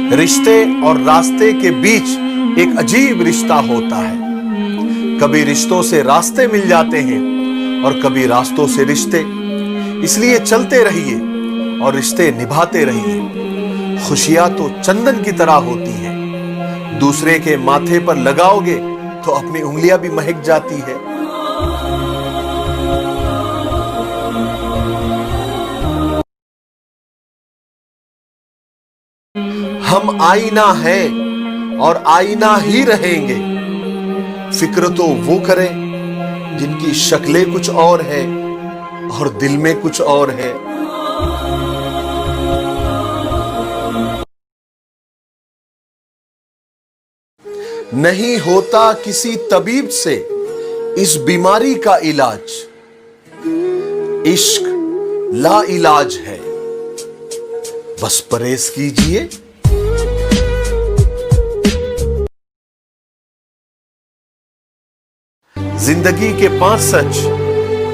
रिश्ते और रास्ते के बीच एक अजीब रिश्ता होता है। कभी रिश्तों से रास्ते मिल जाते हैं और कभी रास्तों से रिश्ते। इसलिए चलते रहिए और रिश्ते निभाते रहिए। खुशियां तो चंदन की तरह होती हैं, दूसरे के माथे पर लगाओगे तो अपनी उंगलियां भी महक जाती है। हम आईना हैं और आईना ही रहेंगे। फिक्र तो वो करें जिनकी शक्लें कुछ और है और दिल में कुछ और है। नहीं होता किसी तबीब से इस बीमारी का इलाज। इश्क ला इलाज है, बस परहेज कीजिए। जिंदगी के 5 सच।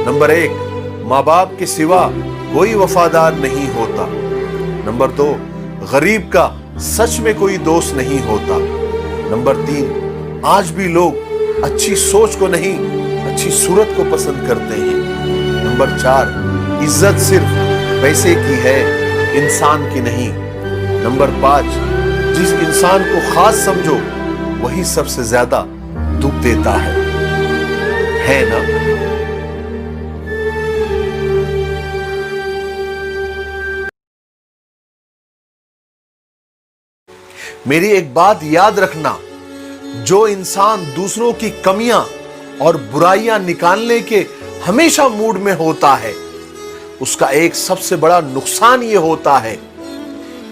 नंबर 1, माँ बाप के सिवा कोई वफादार नहीं होता। नंबर 2, गरीब का सच में कोई दोस्त नहीं होता। नंबर 3, आज भी लोग अच्छी सोच को नहीं, अच्छी सूरत को पसंद करते हैं। नंबर 4, इज्जत सिर्फ पैसे की है, इंसान की नहीं। नंबर 5, जिस इंसान को खास समझो वही सबसे ज्यादा दुख देता है ना? मेरी एक बात याद रखना, जो इंसान दूसरों की कमियां और बुराइयां निकालने के हमेशा मूड में होता है, उसका एक सबसे बड़ा नुकसान यह होता है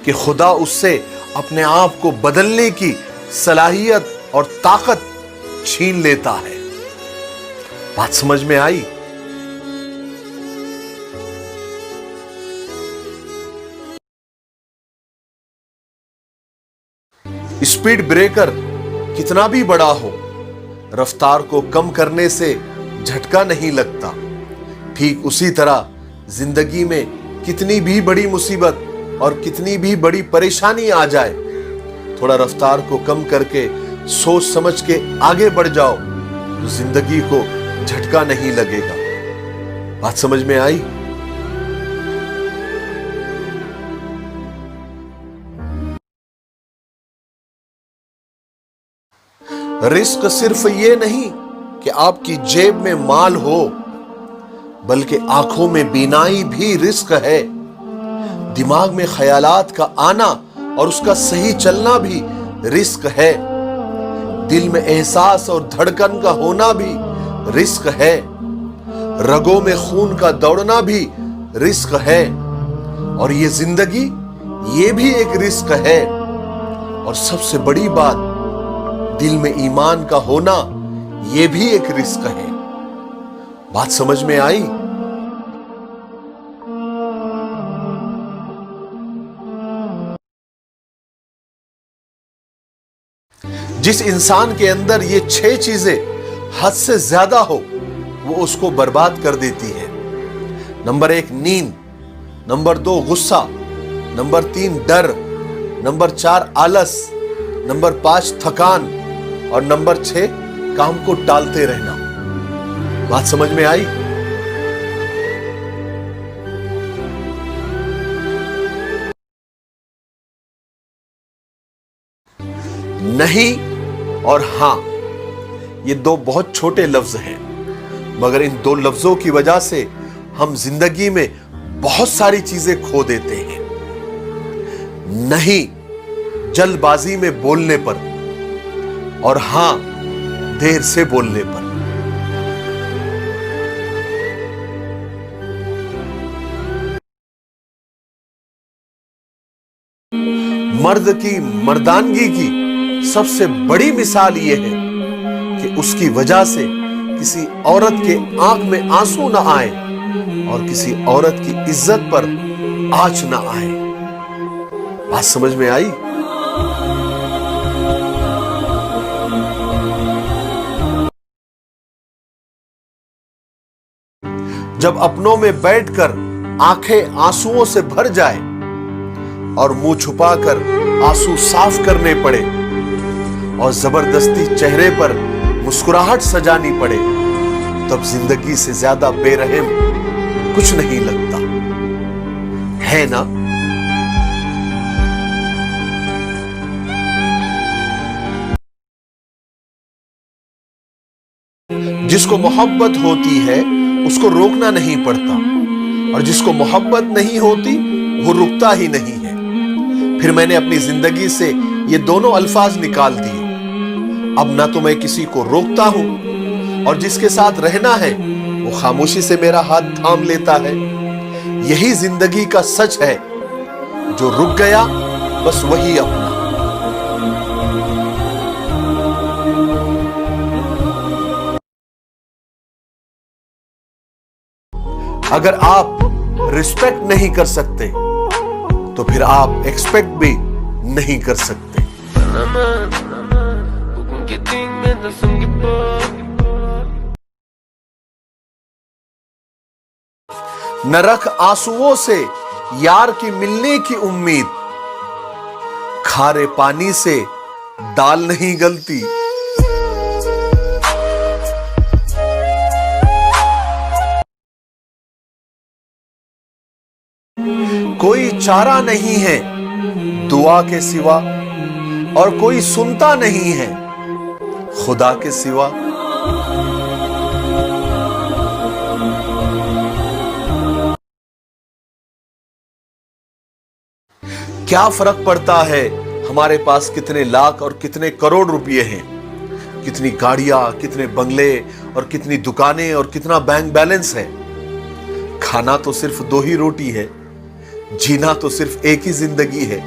कि खुदा उससे अपने आप को बदलने की सलाहियत और ताकत छीन लेता है। बात समझ में आई? स्पीड ब्रेकर कितना भी बड़ा हो, रफ्तार को कम करने से झटका नहीं लगता। ठीक उसी तरह जिंदगी में कितनी भी बड़ी मुसीबत और कितनी भी बड़ी परेशानी आ जाए, थोड़ा रफ्तार को कम करके सोच समझ के आगे बढ़ जाओ तो जिंदगी को झटका नहीं लगेगा। बात समझ में आई? रिस्क सिर्फ ये नहीं कि आपकी जेब में माल हो, बल्कि आंखों में बीनाई भी रिस्क है। दिमाग में ख्यालात का आना और उसका सही चलना भी रिस्क है। दिल में एहसास और धड़कन का होना भी रिस्क है। रगों में खून का दौड़ना भी रिस्क है। और ये जिंदगी, ये भी एक रिस्क है। और सबसे बड़ी बात, दिल में ईमान का होना, ये भी एक रिस्क है। बात समझ में आई? जिस इंसान के अंदर ये 6 चीजें हद से ज्यादा हो, वो उसको बर्बाद कर देती है। नंबर 1, नींद। नंबर 2, गुस्सा। नंबर 3, डर। नंबर 4, आलस। नंबर 5, थकान। और नंबर 6, काम को टालते रहना। बात समझ में आई? नहीं और हां, ये 2 बहुत छोटे लफ्ज हैं, मगर इन 2 लफ्जों की वजह से हम जिंदगी में बहुत सारी चीजें खो देते हैं। नहीं जल्दबाजी में बोलने पर, और हां देर से बोलने पर। मर्द की मर्दानगी की सबसे बड़ी मिसाल यह है कि उसकी वजह से किसी औरत के आंख में आंसू ना आए और किसी औरत की इज्जत पर आंच ना आए। बात समझ में आई? जब अपनों में बैठकर आंखें आंसुओं से भर जाए और मुंह छुपाकर आंसू साफ करने पड़े और जबरदस्ती चेहरे पर मुस्कुराहट सजानी पड़े, तब जिंदगी से ज्यादा बेरहम कुछ नहीं लगता, है ना? जिसको मोहब्बत होती है उसको रोकना नहीं पड़ता, और जिसको मोहब्बत नहीं होती वो रुकता ही नहीं है। फिर मैंने अपनी जिंदगी से ये दोनों अल्फाज निकाल दिए। अब ना तो मैं किसी को रोकता हूं और जिसके साथ रहना है वो खामोशी से मेरा हाथ थाम लेता है। यही जिंदगी का सच है, जो रुक गया बस वही अपना। अगर आप रिस्पेक्ट नहीं कर सकते तो फिर आप एक्सपेक्ट भी नहीं कर सकते। न रख आंसुओं से यार की मिलने की उम्मीद, खारे पानी से दाल नहीं गलती। कोई चारा नहीं है दुआ के सिवा, और कोई सुनता नहीं है खुदा के सिवा। क्या फर्क पड़ता है हमारे पास कितने लाख और कितने करोड़ रुपए हैं, कितनी गाड़ियां, कितने बंगले और कितनी दुकानें और कितना बैंक बैलेंस है। खाना तो सिर्फ 2 ही रोटी है, जीना तो सिर्फ एक ही जिंदगी है।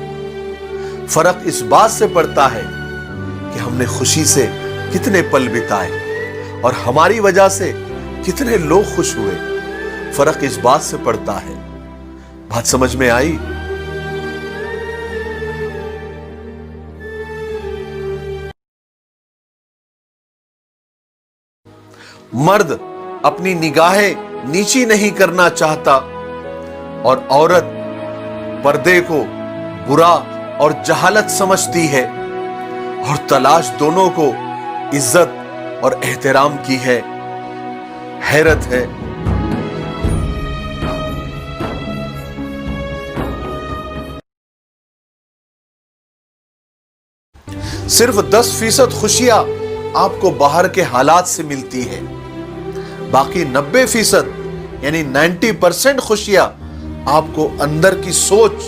फर्क इस बात से पड़ता है कि हमने खुशी से कितने पल बिताए और हमारी वजह से कितने लोग खुश हुए। फर्क इस बात से पड़ता है। बात समझ में आई? मर्द अपनी निगाहें नीची नहीं करना चाहता और औरत पर्दे को बुरा और जहालत समझती है, और तलाश दोनों को इज्जत और एहतराम की है। हैरत है। सिर्फ 10% खुशियां आपको बाहर के हालात से मिलती है, बाकी 90% यानी 90% खुशियां आपको अंदर की सोच,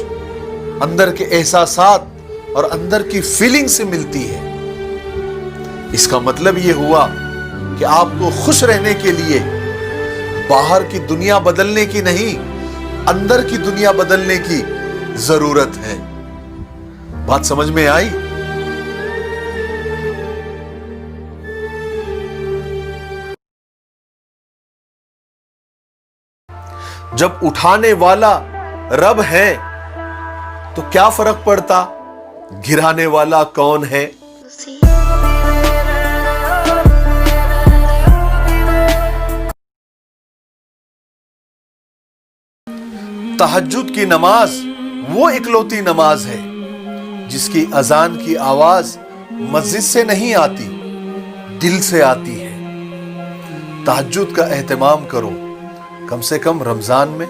अंदर के एहसासात और अंदर की फीलिंग से मिलती है। इसका मतलब यह हुआ कि आपको खुश रहने के लिए बाहर की दुनिया बदलने की नहीं, अंदर की दुनिया बदलने की जरूरत है। बात समझ में आई? जब उठाने वाला रब है तो क्या फर्क पड़ता गिराने वाला कौन है। तहज्जुद की नमाज वो इकलौती नमाज है जिसकी अजान की आवाज मस्जिद से नहीं आती, दिल से आती है। तहज्जुद का एहतमाम करो, कम से कम रमजान में।